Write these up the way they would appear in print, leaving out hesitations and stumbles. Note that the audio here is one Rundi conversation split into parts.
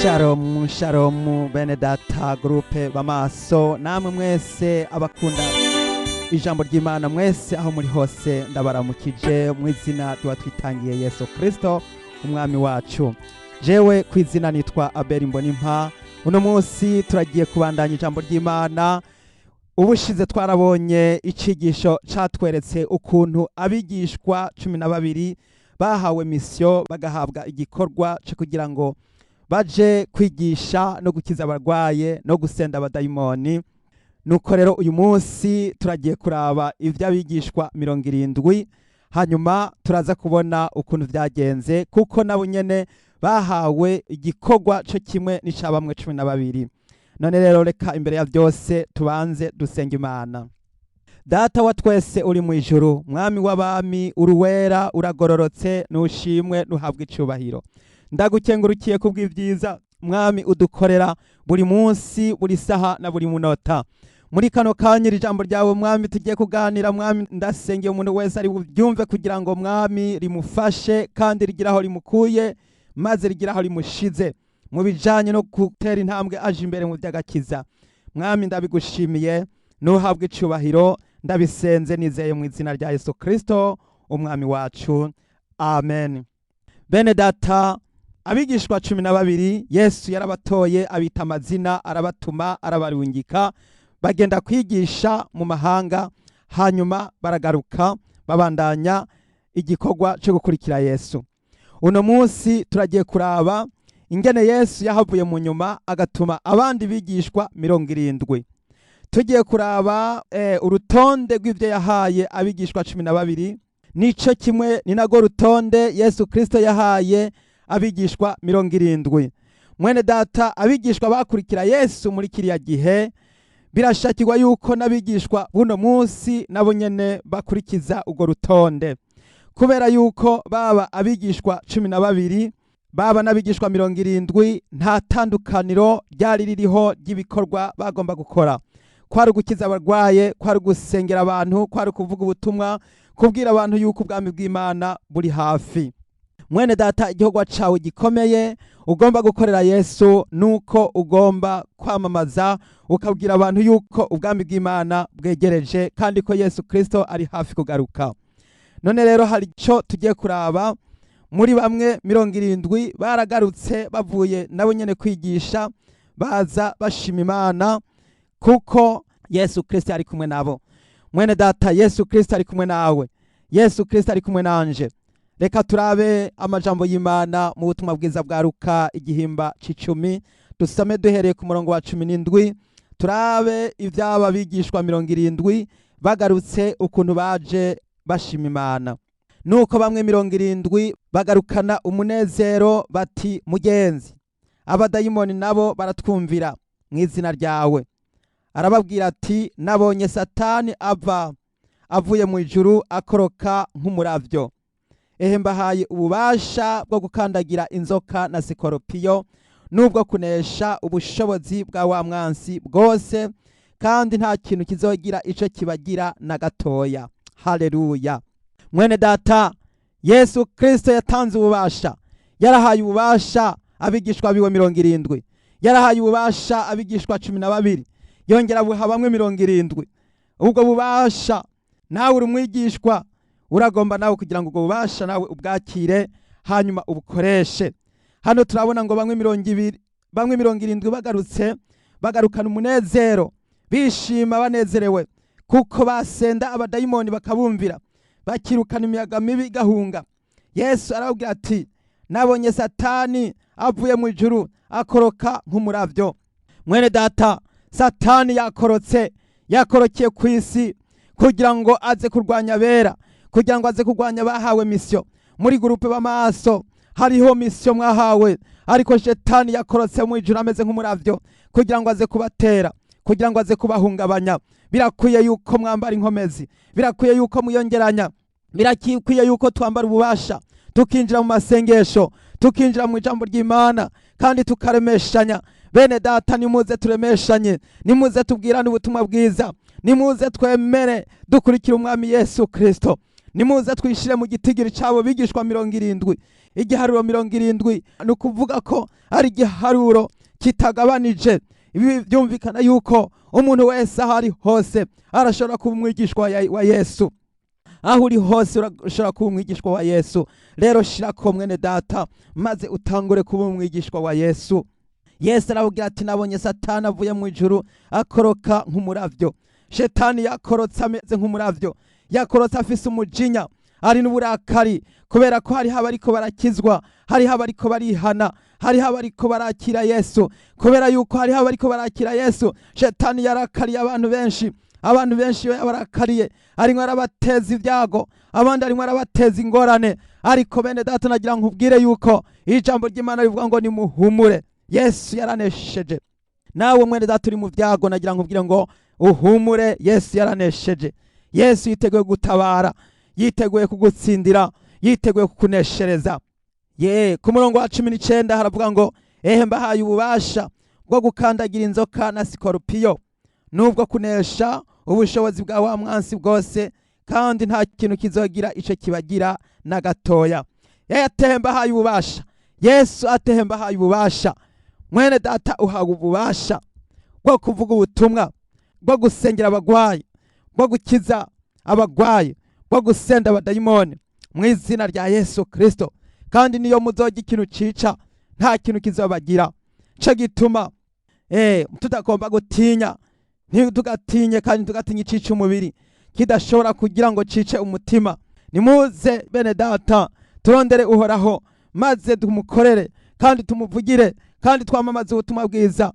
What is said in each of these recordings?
Shalom shalom bene data groupe bamaso namwe mwese abakunda ijambo ry'Imana mwese aho muri hose ndabaramukije mu izina ry'uwatwitangiye Yesu Kristo umwami wacu. Jewe kwizina nitwa Abel Mbonimpa. Uno munsi turagiye kubandanya ijambo ry'Imana. Ubushize twarabonye icigisho catweretse ukuntu abigishwa 12 bahawe mission bagahabwa igikorwa cyo kugira ngo baje kwigisha no gukiza abarwaye no gusenda abadayimoni. Nuko rero uyu munsi turagiye kuraba ivy'abigishwa 70 hanyuma turaza kubona ukuntu vyagenze kuko nabo nyene bahawe igikorwa cyo kimwe n'icabamwe 12. None rero reka imbere ya byose tubanze dusenga Imana. Data wa twese uri mu ijuru, mwami w'abami, uruwera uragororotse, nushimwe nuhabwe icubahiro. Ndagukengurukiye kubw'ivyiza mwami udukorera buri munsi buri saha na buri munota. Muri kano kanya ijambo ryawe mwami tugiye kuganira mwami, ndasengeye umuntu wese ari buvyumve kugira ngo mwami rimufashe kandi rigiraho rimukuye maze rigiraho rimushize mu bijanye no gutera intambwe aje imbere mu vy'agakiza. Mwami ndabigushimiye nuhabwe icubahiro, ndabisenze nizeye mu izina rya Yesu Kristo umwami wacu, amen. Bene data, abigishwa 12 Yesu yarabatoye abita amazina, arabatuma, arabarungika bagenda kwigisha mu mahanga, hanyuma baragaruka babandanya igikorwa cyo gukurikira Yesu. Uno munsi turagiye kuraba ingene Yesu yahavuye mu nyuma agatuma abandi bigishwa 70. Tugiye kuraba urutonde rw'ivyo yahaye abigishwa 12, nico kimwe ni nago rutonde Yesu Kristo yahaye abigishwa 70. Mwene data, abigishwa bakurikira Yesu muri kiriya gihe birashakirwa yuko nabigishwa buno munsi nabo nyene bakurikiza ugo rutonde, kubera yuko baba abigishwa 12 baba nabigishwa 70 nta tandukaniro ryari ririho ry'ibikorwa bagomba gukora. Kwari gukiza abarwaye, kwari gusengera abantu, kwari kuvuga ubutumwa, kubwira abantu yuko ubwami bw'Imana buri hafi. Mwene data, igikorwa cawe gikomeye ugomba gukorera Yesu nuko ugomba kwamamaza ukabwira abantu yuko ubwami bw'Imana bwegereje kandi ko Yesu Kristo ari hafi kugaruka. None rero hari ico tugiye kuraba. Muri bamwe 70 baragarutse bavuye nabo nyene kwigisha, baza bashima Imana kuko Yesu Kristo ari kumwe nabo. Mwene data, Yesu Kristo ari kumwe nawe, Yesu Kristo ari kumwe nanje. Reka turabe amajambo y'Imana mu butumwa bwiza bwa Luka igihimba c'10, dusome duhereye ku murongo wa 17, turabe ivy'aba bigishwa 70 bagarutse ukuntu baje bashima Imana. Nuko bamwe 70 bagarukana umunezero bati, mugenzi, abadayimoni nabo baratwumvira mu izina ryawe. Arababwira ati, nabonye Satani avuye mu ijuru akoroka nk'umuravyo. Ehe mbahaye ububasha bwo gukandagira inzoka na sikoropiyo nubwo kunesha ubushobozi bwa wa mwansi bwose, kandi nta kintu kizogira ico kibagira na gatoya. Haleluya. Mwene data, Yesu Kristo yatanze ububasha, yarahaye ububasha abigishwa biwe 70, yarahaye ububasha abigishwa 12, yongera buha bamwe 70. Ubwo bubasha nawe uri umwigishwa, uragomba nawe kugira ngo ubwo bubasha nawe ubwakire hanyuma ubukoreshe. Hano turabona ngo bamwe 70 bagarutse bagarukana umunezero, bishima banezerewe kuko basenda abadayimoni bakabumvira, bakirukana imiyaga mibi gahunga. Yesu arababwira ati, nabonye Satani avuye mu ijuru akoroka nk'umuravyo. Mwene data, Satani yakorokeye ku isi kugira ngo aze kurwanya bera, kugira ngo aze kurwanya bahawe mission. Muri groupe b'amaso hariho mission mwahawe, ariko Shetani yakorotse mu ijuru ameze nk'umuravyo kugira ngo aze kubatera, kugira ngo aze kubahungabanya. Birakwiye yuko mwambara inkomezi, birakwiye yuko muyongeranya, birakwiye yuko twambara ububasha, tukinjira mu masengesho, tukinjira mu ijambo ry'Imana kandi tukaremeshanya. Bene data, nimuze turemeshanye, nimuze tubwirane ubutumwa bwiza, nimuze twemere dukurikira umwami Yesu Kristo. nimuze twishire mu gitigiri cabo bigishwa 70. Igiharuro 70 ni ukuvuga ko ari igiharuro kitagabanije. Ibi byumvikana yuko umuntu wese aho ari hose arashobora kuba umwigishwa wa Yesu. Aho uri hose urashobora kuba umwigishwa wa Yesu. Rero shirako mwene data maze utangure kuba umwigishwa wa Yesu. Yesu aravuga ati nabonye Satani avuye mu ijuru akoroka nk'umuravyo. Shetani yakorotse ameze nk'umuravyo, yakorotse afise umujinya, ari n'uburakari, kubera ko hariho abariko barakizwa, hariho abariko barihana, hariho abariko barakira Yesu. Kubera yuko hariho abariko barakira Yesu, Shetani yarakariye abantu benshi. Abantu benshi barakariye, arimwe arabateza ibyago, abandi arimwe arabateza ingorane. Ariko bene data nagira nkubwire yuko ijambo ry'Imana rivuga ngo nimuhumure, Yesu yaranesheje. Nawe mwene data uri mu byago, nagira nkubwire ngo uhumure, Yesu yaranesheje. Yesu yiteguye gutabara, yiteguye kugutsindira, yiteguye kukuneshereza. Ku murongo wa 19 haravuga ngo ehe mbahaye ububasha bwo gukandagira inzoka na sikorupiyo, nubwo kunesha ubushobozi bwa wa mwansi bwose, kandi nta kintu kizogira ico kibagira na gatoya. Yatembahaye ububasha, Yesu atembahaye ububasha. Mwene data uhawe ububasha bwo kuvuga ubutumwa, bwo gusengera abagwayi, bwo gukiza abagwayi, bwo gusenda abadayimoni mu izina rya Yesu Kristo. Kandi niyo muzogira ikintu cica, nta kintu kizobagira. Cyo gituma tutagomba gutinya, ntitugatinye kandi tugatinye icica umubiri kidashobora kugira ngo cice umutima. Nimuze bene data turondere uhoraho, maze tumukorere kandi tumuvugire kandi twamamaze ubutumwa bwiza.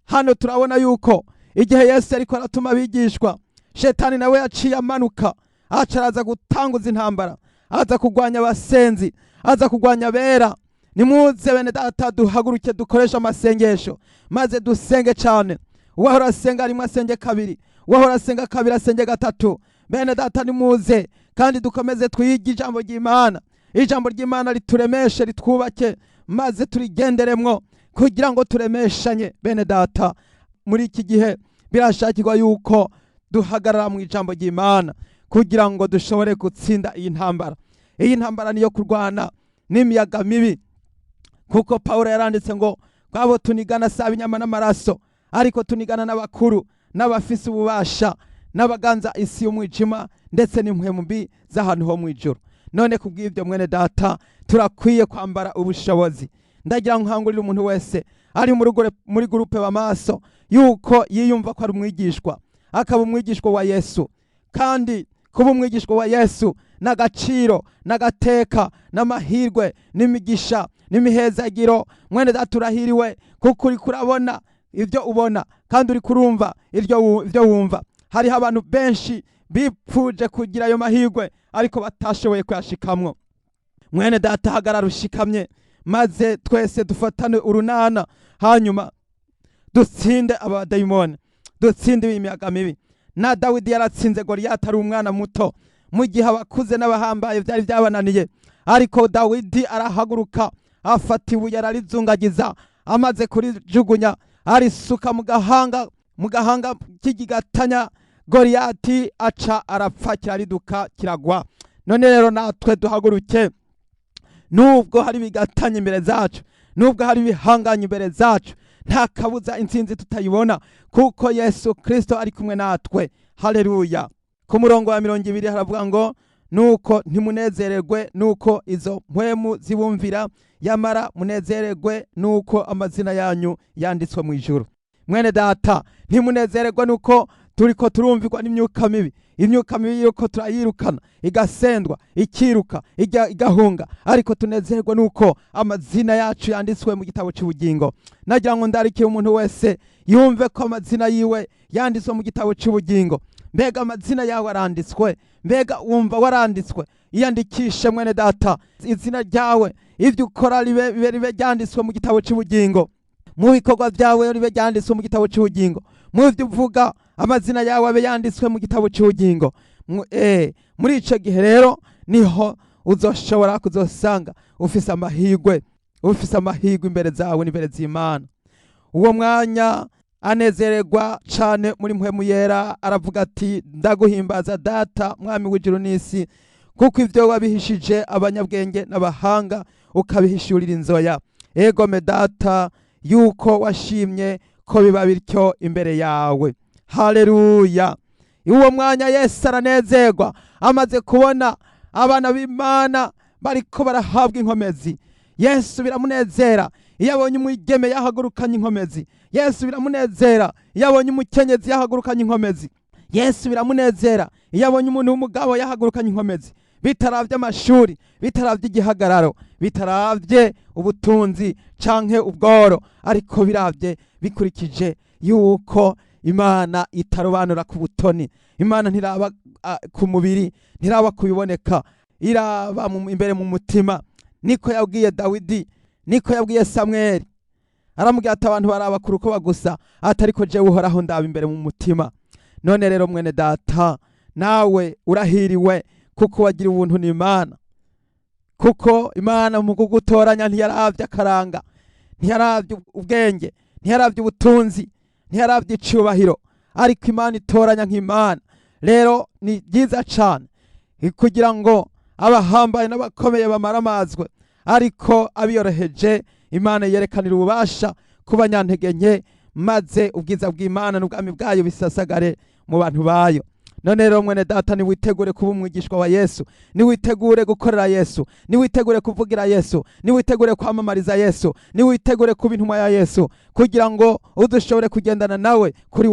Hano turabona yuko igihe Yesu ariko aratuma bigishwa, Shetani nawe yaciye amanuka, acaraza gutanguza intambara, aza kugwanya abasenzi, aza kugwanya bera. Nimuze bene data duhaguruke dukoresha amasengesho, maze dusenge cyane. Uwahora asenga rimwe asenge kabiri, uwahora asenga kabiri asenge gatatu. Bene data nimuze kandi dukomeze twige ijambo ry'Imana. Ijambo ry'Imana rituremeshe, ritwubake, maze turigenderemwo kugira ngo turemeshanye. Bene data muri iki gihe birashakirwa yuko duhagarara mu ijambo ry'Imana kugira ngo dushobore gutsinda iyi ntambara. Iyi ntambara niyo kurwana n'imiyaga mibi, kuko Paulo yaranditse ngo kwabo tunigana saba inyama n'amaraso, ariko tunigana n'abakuru n'abafise ububasha n'abaganza isi y'umwijima ndetse n'impwemu mbi z'ahantu ho mu ijuru. None kubw'ibyo mwene data turakwiye kwambara ubushobozi. Ndagira nkangurira umuntu wese ari muri groupe b'amaso yuko yiyumva ko ari umwigishwa, akaba umwigishwa wa Yesu. Kandi kuba umwigishwa wa Yesu n'agaciro n'agateka n'amahirwe n'imigisha n'imihezagiro. Mwene data urahiriwe kuko uri kurabona ibyo ubona kandi uri kurumva ibyo wumva. Hariho abantu benshi bipfuje kugira ayo mahirwe ariko batashoboye kuyashikamwo. Mwene data hagarara ushikamye, maze twese dufatane urunana, hanyuma dutsinde abadayimoni, dutsinde imiyaga mibi. Na Dawidi yaratsinze Goliyati ari umwana muto, mu gihe abakuze n'abahambaye byari byabananiye. Ariko Dawidi arahaguruka, afata ibuye ararizungagiza, amaze kurijugunya arisuka mu gahanga k'igigatanya. Goliyati aca arapfa, kirariduka kiragwa. None rero natwe duhaguruke, nubwo hari bigatanya imbere zacu, nubwo hari bihanganye imbere zacu, nta kabuza intsinzi tutayibona kuko Yesu Kristo ari kumwe natwe. Haleluya. Ku murongo wa 20 haravuga ngo nuko ntimunezererwe nuko izo mpwemu zibumvira, yamara munezererwe nuko amazina yanyu yanditswe mu ijuru. Mwene data ntimunezererwe nuko turiko turumvirwa n'imyuka mibi. Imyuka mibi yuko turayirukana, igasendwa, ikiruka, igahunga, ariko tunezerwa nuko amazina yacu yanditswe mu gitabo cy'ubugingo. Nagira ngo ndarikire umuntu wese yumve ko amazina yiwe yanditswe mu gitabo cy'ubugingo. Mbega amazina yawe aranditswe? Mbega wumva waranditswe? Iyandikishe mwene data, izina ryawe ibyo ukora ribe ryanditswe mu gitabo cy'ubugingo. Mu bikorwa byawe ribe ryanditswe mu gitabo cy'ubugingo. Mu byo uvuga amazina yawe abe yanditswe mu gitabo cy'ubugingo. Muri ico gihe rero niho uzoshobora kuzosanga ufise amahirwe imbere zawe n'imbere z'Imana. Uwo mwanya anezererwa cane muri mpwemu yera, aravuga ati ndaguhimbaza data mwami w'ijuru n'isi, kuko ivyo wabihishije abanyabwenge n'abahanga ukabihishurira inzoya. Egome data yuko washimye ko biba bityo imbere yawe. Haleluya. Uwo mwanya Yesu aranezerwa amaze kubona abana b'Imana bariko barahabwa inkomezi. Yesu biramunezera iyo abonye umwigeme yahagurukanye inkomezi. Yesu biramunezera iyo abonye umukenyezi yahagurukanye inkomezi. Yesu biramunezera iyo abonye umuntu w'umugabo yahagurukanye inkomezi, bitaravye amashuri, bitaravye igihagararo, bitaravye ubutunzi canke ubworo, ariko biravye bikurikije yuko Imana itarobanura ku butoni. Imana ntiraba ku mubiri, ntiraba kubiboneka, iraba imbere mu mutima. Niko yabwiye Dawidi, niko yabwiye Samweli. Aramubwira ati abantu baraba ku rukoba gusa, atariko jewe uhoraho ndaba imbere mu mutima. None rero mwene data, nawe urahiriwe kuko wagira ubuntu n'Imana. Kuko Imana mu kugutoranya ntiyaravye akaranga, ntiyaravye ubwenge, ntiyaravye ubutunzi, ntiyaravye icubahiro, ariko Imana itoranya nk'Imana. Rero ni byiza cane kugira ngo abahambaye n'abakomeye bamaramazwe, ariko abiyoroheje Imana yerekanira ububasha ku banyantege nke, maze ubwiza bw'Imana n'ubwami bwayo bisasagare mu bantu bayo. None rero mwene data, niwitegure kuba umwigishwa wa Yesu, niwitegure gukorera Yesu, niwitegure kuvugira Yesu, niwitegure kwamamariza Yesu, niwitegure kuba intumwa ya Yesu, kugira ngo udushobore kugendana nawe kuri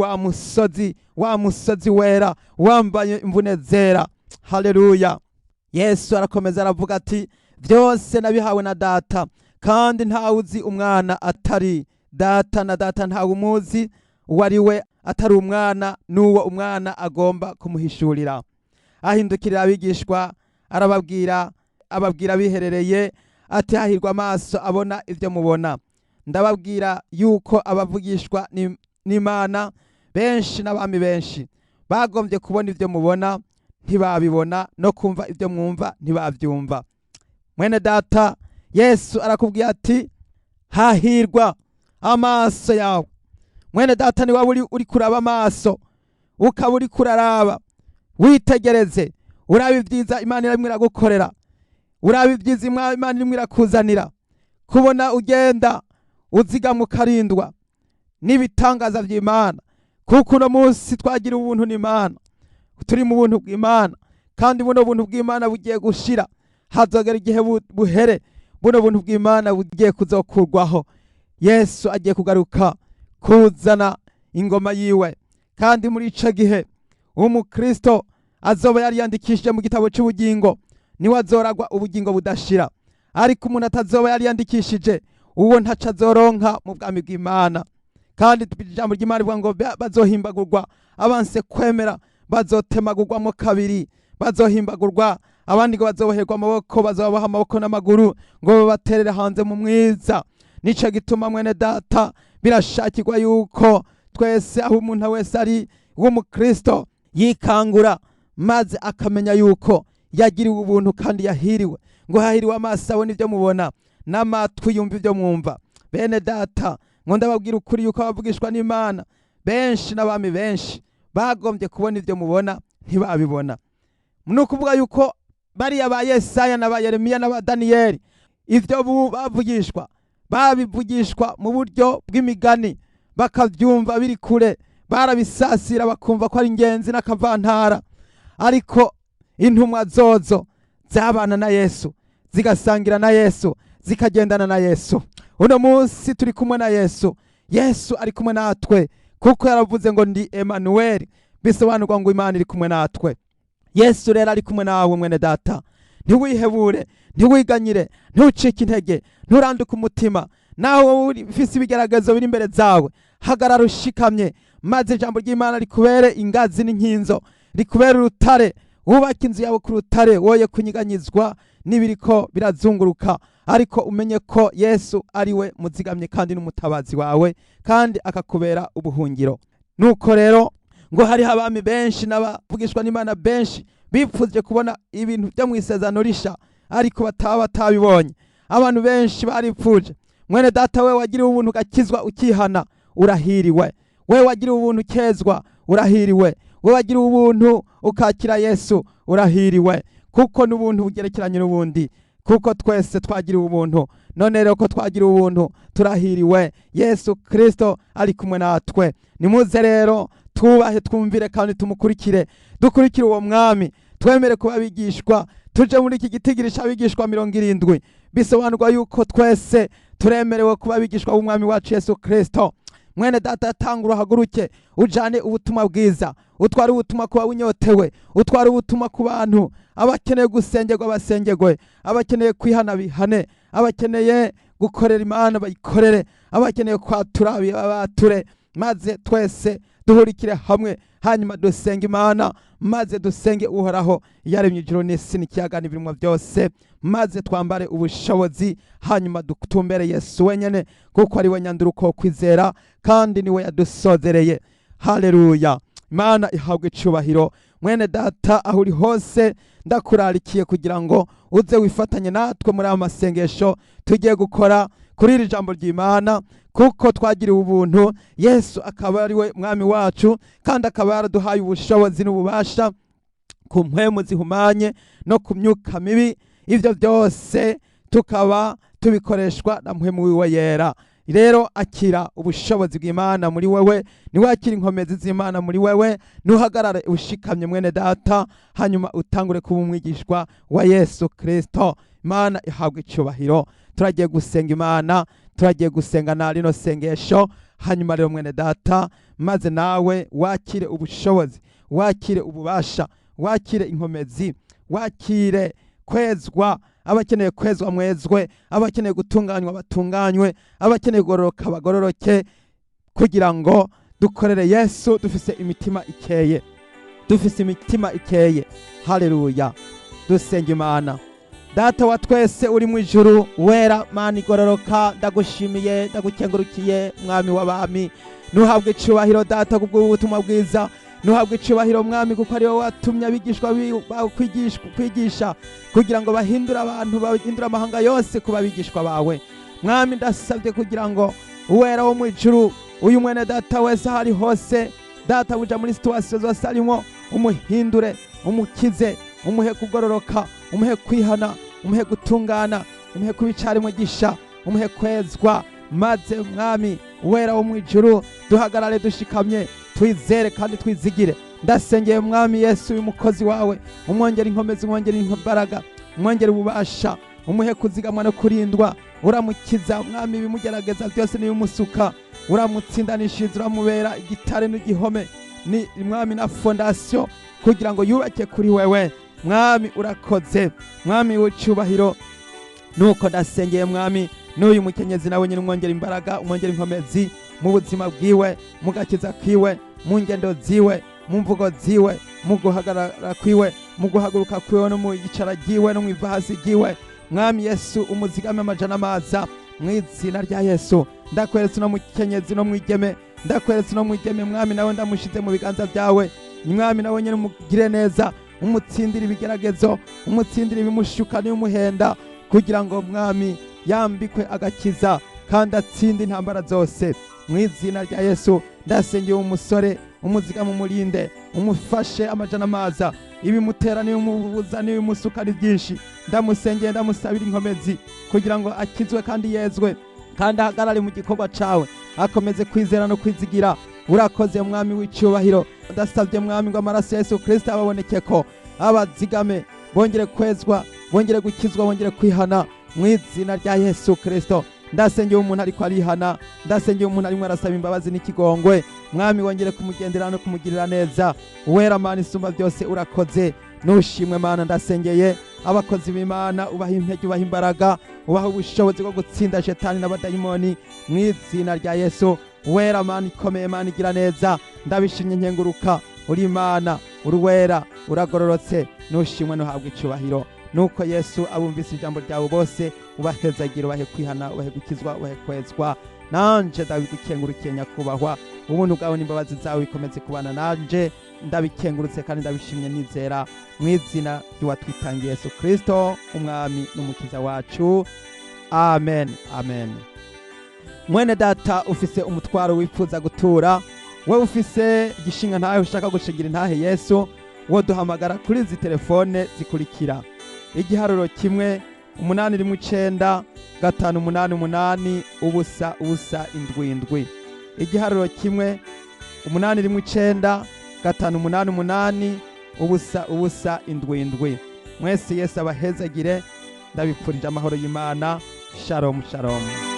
wa musozi wera wambaye imvune zera. Haleluya. Yesu arakomeza aravuga ati byose nabihawe na data, kandi ntawe uzi umwana atari data, na data ntawe umuzi uwo ari we atari umwana, n'uwo umwana agomba kumuhishurira. Ahindukirira abigishwa ababwira biherereye ati hahirwa amaso abona ivyo mubona. Ndababwira yuko abavugishwa n'Imana benshi n'abami benshi bagombye kubona ivyo mubona ntibabibona, no kumva ivyo mwumva ntibavyumva. Mwene data, Yesu arakubwira ati hahirwa amaso yawe. Mwene data, ni waba uri kuraba amaso, ukaba uri kuraraba, witegereze, urabe ibyiza Imana irimwo iragukorera, urabe ibyiza Imana irimwo irakuzanira, kubona ugenda uzigama ukarindwa n'ibitangaza by'Imana. Kuko uno munsi twagira ubuntu n'Imana, turi mu buntu bw'Imana, kandi buno buntu bw'Imana bugiye gushira, hazogera igihe buhere, buno buntu bw'Imana bugiye kuzokurwaho. Yesu agiye kugaruka kuzana ingoma yiwe, kandi muri ico gihe umukristo azoba yari yandikishije mu gitabo cy'ubugingo, niwe azoragwa ubugingo budashira. Ariko umuntu atazoba yari yandikishije, uwo ntaca azoronka mu bwami bw'Imana. Kandi ijambo ry'Imana rivuga ngo bazohimbagurwa abanse kwemera, bazotemagurwamo kabiri, bazohimbagurwa abandi ngo bazoboherwa amaboko, bazobaha amaboko n'amaguru ngo babaterere hanze mu mwiza. Nico gituma mwene data, birashakirwa yuko twese aho umuntu wese ari w'umukristo yikangura, maze akamenya yuko yagiriwe ubuntu kandi yahiriwe. Ngo hahiriwe amaso abona ivyo mubona, n'amatwi yumva ivyo mwumva. Bene data, ngo ndababwira ukuri yuko abavugishwa n'Imana benshi n'abami benshi bagombye kubona ivyo mubona ntibabibona. Nukuvuga yuko bariya ba Yesaya na ba Yeremiya na ba Daniyeli, ivyo bavugishwa babivugishwa mu buryo bw'imigani, bakavyumva biri kure, barabisasira bakumva ko ari ingenzi n'akavantara. Ariko intumwa zozo zabana na Yesu, zigasangira na Yesu, zikagendana na Yesu. Uno munsi turi kumwe na Yesu. Yesu ari kumwe natwe, kuko yaravuze ngo ndi Emmanuel, bisobanurwa ngo Imana iri kumwe natwe. Yesu rero ari kumwe nawe mwene data. Ntiwihebure, ntiwiganyire, ntucike intege, nturanduke umutima. Nawe ufise ibigeragezo biri imbere zawe, hagarara ushikamye, maze ijambo ry'Imana rikubere ingazi n'inkinzo, rikubere urutare. Wubake inzu yawe ku rutare, woye kunyiganyizwa n'ibiriko birazunguruka, ariko umenye ko Yesu ari we muzigamye kandi n'umutabazi wawe, kandi akakubera ubuhungiro. Nuko rero ngo hariho abami benshi n'abavugishwa n'Imana benshi bipfuje kubona ibintu byo mwisezerano risha, ariko batabibonye. Abantu benshi baripfuje. Mwene data, we wagiriwe ubuntu ugakizwa ukihana, urahiriwe. We wagiriwe ubuntu ukezwa, urahiriwe. We wagiriwe ubuntu ukakira Yesu, urahiriwe. kuko n'ubuntu bugerekeranye n'ubundi, kuko twese twagiriwe ubuntu. None rero ko twagiriwe ubuntu turahiriwe, Yesu Kristo ari kumwe natwe. Nimuze rero tubahe, twumvire kandi tumukurikire, dukurikire uwo mwami, twemere kuba abigishwa, tuje muri iki gitigiri c'abigishwa 70. Bisobanurwa yuko twese turemerewe kuba abigishwa b'umwami wacu Yesu Kristo. Mwene data, tangura haguruke ujane ubutumwa bwiza, utware ubutumwa kuba unyotewe, utware ubutumwa ku bantu abakeneye gusengerwa basengerwe, abakeneye kwihana bihane, abakeneye gukorera Imana bayikorere, abakeneye kwatura bature, maze twese duhurikire hamwe, hanyuma dusenga Imana, maze dusenge uhoraho yaremye ijuru n'isi n'ikiyaga n'ibirimo byose, maze twambare ubushobozi, hanyuma dutumbere Yesu wenyene, kuko ari we nyanduruko kwizera kandi niwe yadusozereye. Haleluya, Imana ihabwe icubahiro. Mwene data, aho uri hose ndakurarikiye kugira ngo uze wifatanye natwe muri aya masengesho tugiye gukora kuri iri jambo ry'Imana, kuko twagiriwe ubuntu. Yesu akaba ari we mwami wacu, kandi akaba yaraduhaye ubushobozi n'ububasha ku mpwemu zihumanye no ku myuka mibi. Ivyo byose tukaba tubikoreshwa na mpwemu wiwe yera. Rero akira ubushobozi bw'Imana muri wewe, niwakira inkomezi z'Imana muri wewe, nuhagarare ushikamye mwene data, hanyuma utangure kuba umwigishwa wa Yesu Kristo. Imana ihabwe icubahiro. Turagiye gusenga Imana, turagiye gusenga na rino sengesho. Hanyuma rero mwene data, maze nawe wakire ubushobozi, wakire ububasha, wakire inkomezi, wakire kwezwa. Abakeneye kwezwa mwezwe, abakeneye gutunganywa batunganywe, abakeneye kugororoka bagororoke, kugira ngo dukorere Yesu dufise imitima ikeye, dufise imitima ikeye. Haleluya, dusenga Imana. Data wa twese uri mu ijuru, wera Mana igororoka, ndagushimiye ndagukengurukiye mwami w'abami. Nuhabwe icubahiro data kubw'ubutumwa bwiza, nuhabwe icubahiro mwami, kuko ari wowe watumye abigishwa kwigisha kugira ngo bahindure abantu, bahindure amahanga yose kuba abigishwa bawe. Mwami, ndasabye kugira ngo uwera wo mu ijuru, uyu mwene data wese ahari hose data, buja muri situwasiyo zose arimo, umuhindure, umukize, umuhe kugororoka, umuhe kwihana, umuhe gutungana, umuhe kubicari mugisha, umuhe kwezwa. Maze mwami uwera wo mu ijuru, duhagarare dushikamye, twizere kandi twizigire. Ndasengeye mwami Yesu uyu mukozi wawe, umwongera inkomezi, umwongera imbaraga, umwongera ububasha, umuhe kuzigamwa no kurindwa. Uramukiza mwami ibimugerageza byose n'ibimusuka, uramutsindanishiriza, uramubera igitare n'igihome, ni mwami na fondasiyo, kugira ngo yubake kuri wewe. Mwami urakoze, mwami w'icubahiro. Nuko ndasengeye mwami n'uyu mukenyezi nawe nyine, umwongera imbaraga, umwongera inkomezi mu buzima bwiwe, mu gakiza kiwe, mu ngendo ziwe, mu mvugo ziwe, mu guhagarara kwiwe, mu guhaguruka kwiwe, no mu yicara ryiwe, no mu iva hasi ryiwe. Mwami Yesu umuzigame amajana amaza mu izina rya Yesu. Ndakweretse no mukenyezi no mwigeme, ndakweretse no mwigeme mwami, nawe ndamushize mu biganza byawe. Mwami nawe nyine umugire neza, umutsindire ibigeragezo, umutsindire ibimushuka n'umuhenda, kugira ngo mwami yambikwe agakiza kandi atsinde intambara zose. Mu izina rya Yesu ndasengeye umusore, umuzigama umurinde, umufashe amajana amaza, ibimutera n'ibimubuza n'ibimusuka ni byinshi. Ndamusengeye, ndamusabira inkomezi, kugira ngo akizwe kandi yezwe, kandi ahagarare mu gikorwa cawe, akomeze kwizera no kwizigira. Urakoze mwami w'icubahiro. Ndasabye mwami ngo amaraso ya Yesu Kristo ababonekeko, abazigame, bongere kwezwa, bongere gukizwa, bongere kwihana mu izina rya Yesu Kristo. Ndasengeye umuntu ariko arihana, ndasengeye umuntu arimo arasaba imbabazi n'ikigongwe. Mwami wongere kumugendera no kumugirira neza. Uwera Mana isumba byose urakoze, nushimwe Mana. Ndasengeye abakozi b'Imana, ubaha intege, ubaha imbaraga, ubaha ubushobozi bwo gutsinda shetani n'abadayimoni mu izina rya Yesu. Uwera Mana ikomeye, Mana igira neza, ndabishimye nkenguruka. Uri Imana, uri wera, uragororotse, nushimwe nuhabwe icubahiro. Nuko Yesu abumvise ijambo ryawe bose, ubahezagira, ubahe kwihana, ubahe gukizwa, ubahe kwezwa. Nanje ndabigukengurukiye nyakubahwa, ubuntu bwawe n'imbabazi zawe bikomeze kubana nanje. Ndabikengurutse kandi ndabishimye nizera mu izina ry'uwatwitangiye Yesu Kristo, umwami n'umukiza wacu. Amen, amen. Mwene data, ufise umutwaro wifuza gutura, wewe ufise igishinga ntahe ushaka gushigira intahe Yesu, woduhamagara kuri izi telefone zikurikira: igiharuro kimwe 819 588 ubusa ubusa indwi, igiharuro kimwe 819 588 ubusa ubusa indwi. Mwese Yesu abahezagire, ndabipfurije amahoro y'Imana. Shalom shalom.